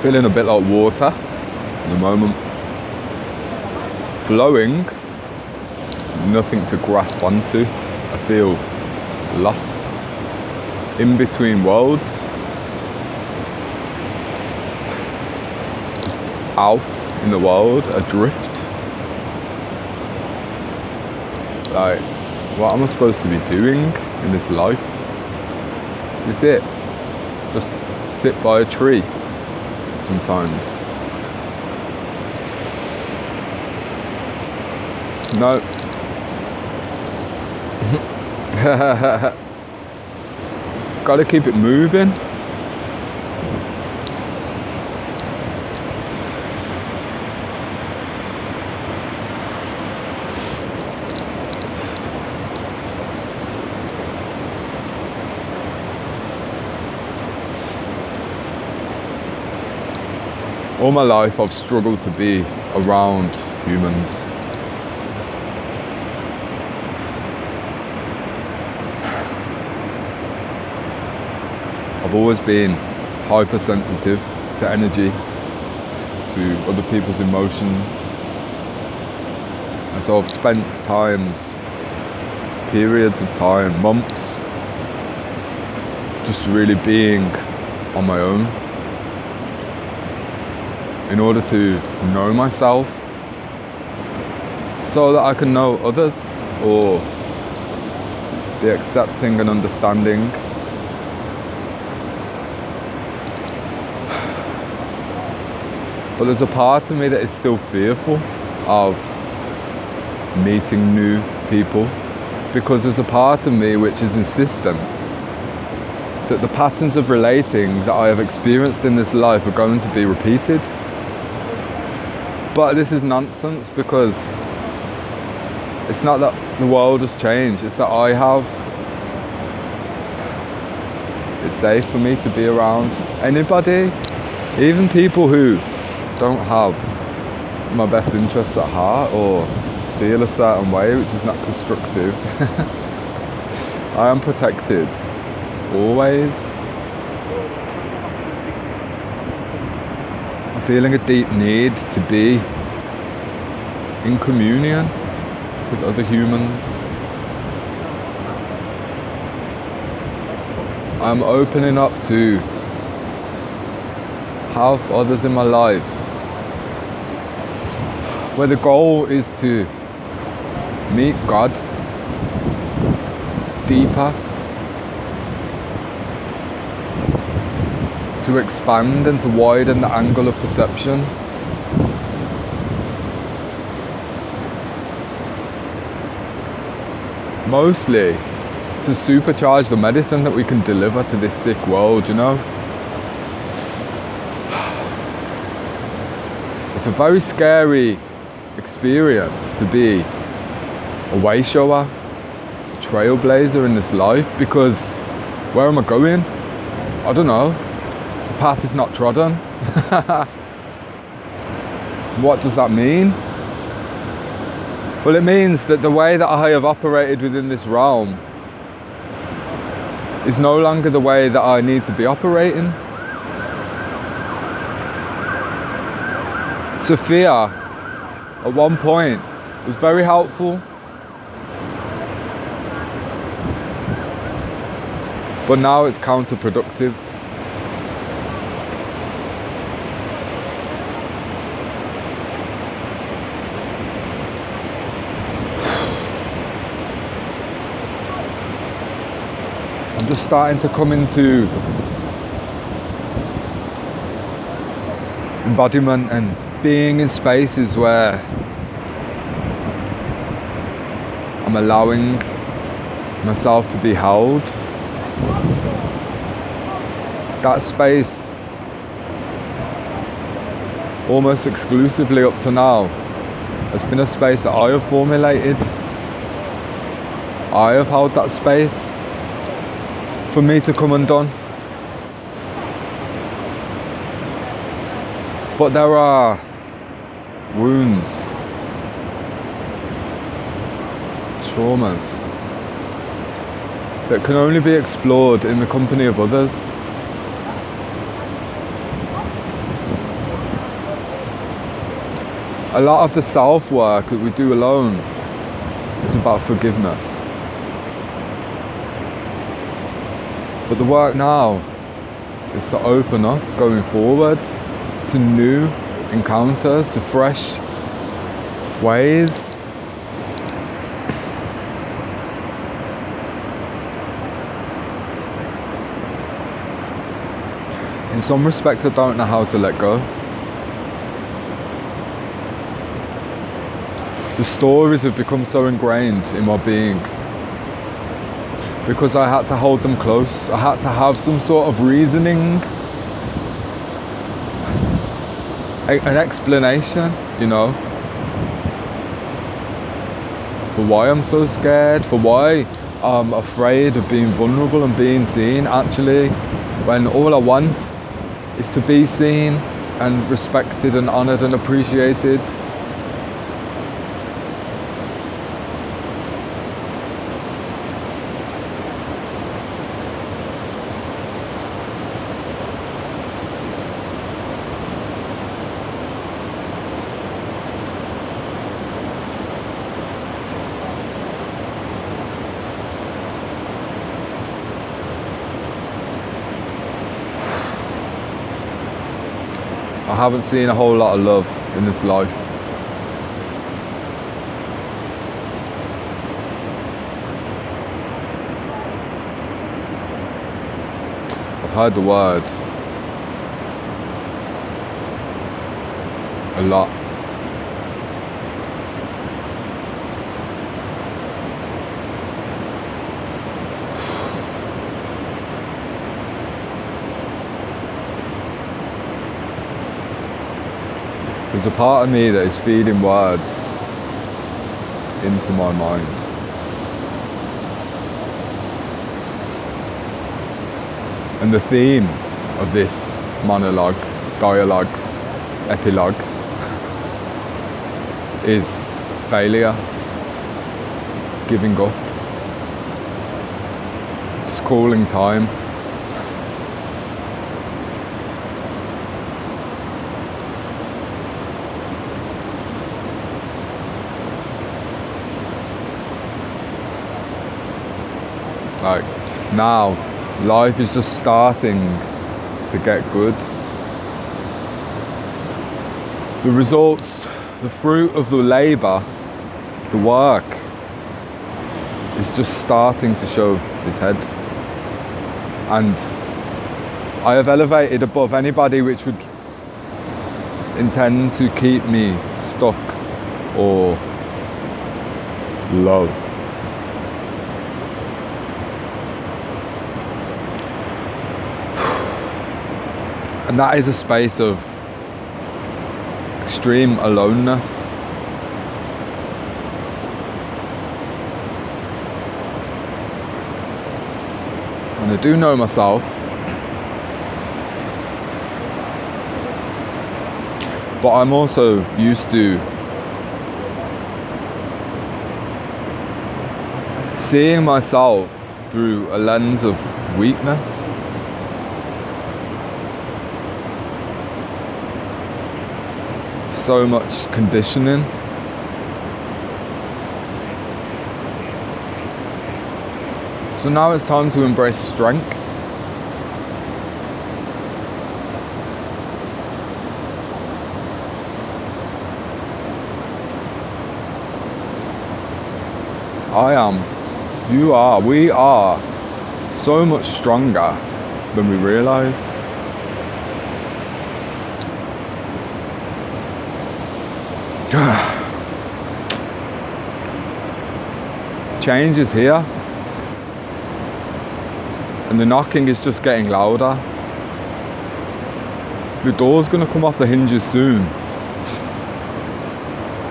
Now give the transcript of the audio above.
Feeling a bit like water at the moment. Flowing, nothing to grasp onto. I feel lost in between worlds. Just out in the world, adrift. Like, what am I supposed to be doing in this life? Is it just sit by a tree sometimes? No. Gotta keep it moving. All my life I've struggled to be around humans. I've always been hypersensitive to energy, to other people's emotions. And so I've spent periods of time, months, just really being on my own. In order to know myself, so that I can know others, or be accepting and understanding. But there's a part of me that is still fearful of meeting new people, because there's a part of me which is insistent that the patterns of relating that I have experienced in this life are going to be repeated. But this is nonsense, because it's not that the world has changed, it's that I have. It's safe for me to be around anybody, even people who don't have my best interests at heart or feel a certain way, which is not constructive. I am protected, always. I'm feeling a deep need to be in communion with other humans. I'm opening up to have others in my life where the goal is to meet God deeper, to expand and to widen the angle of perception. Mostly to supercharge the medicine that we can deliver to this sick world, you know? It's a very scary experience to be a way shower, a trailblazer in this life, because where am I going? I don't know. The path is not trodden. What does that mean? Well, it means that the way that I have operated within this realm is no longer the way that I need to be operating. Sophia, at one point, was very helpful, but now it's counterproductive. I'm just starting to come into embodiment and being in spaces where I'm allowing myself to be held. That space, almost exclusively up to now, has been a space that I have formulated. I have held that space for me to come undone. But there are wounds, traumas that can only be explored in the company of others. A lot of the self-work that we do alone is about forgiveness. But the work now is to open up, going forward, to new encounters, to fresh ways. In some respects, I don't know how to let go. The stories have become so ingrained in my being because I had to hold them close. I had to have some sort of reasoning, an explanation, you know, for why I'm so scared, for why I'm afraid of being vulnerable and being seen, actually, when all I want is to be seen and respected and honoured and appreciated. I haven't seen a whole lot of love in this life. I've heard the word a lot. There's a part of me that is feeding words into my mind. And the theme of this monologue, dialogue, epilogue is failure, giving up, just calling time. Like, now, life is just starting to get good. The results, the fruit of the labour, the work, is just starting to show its head. And I have elevated above anybody which would intend to keep me stuck or low. And that is a space of extreme aloneness. And I do know myself. But I'm also used to seeing myself through a lens of weakness. So much conditioning. So now it's time to embrace strength. I am, you are, we are so much stronger than we realise. Change is here, and the knocking is just getting louder. The door's gonna come off the hinges soon.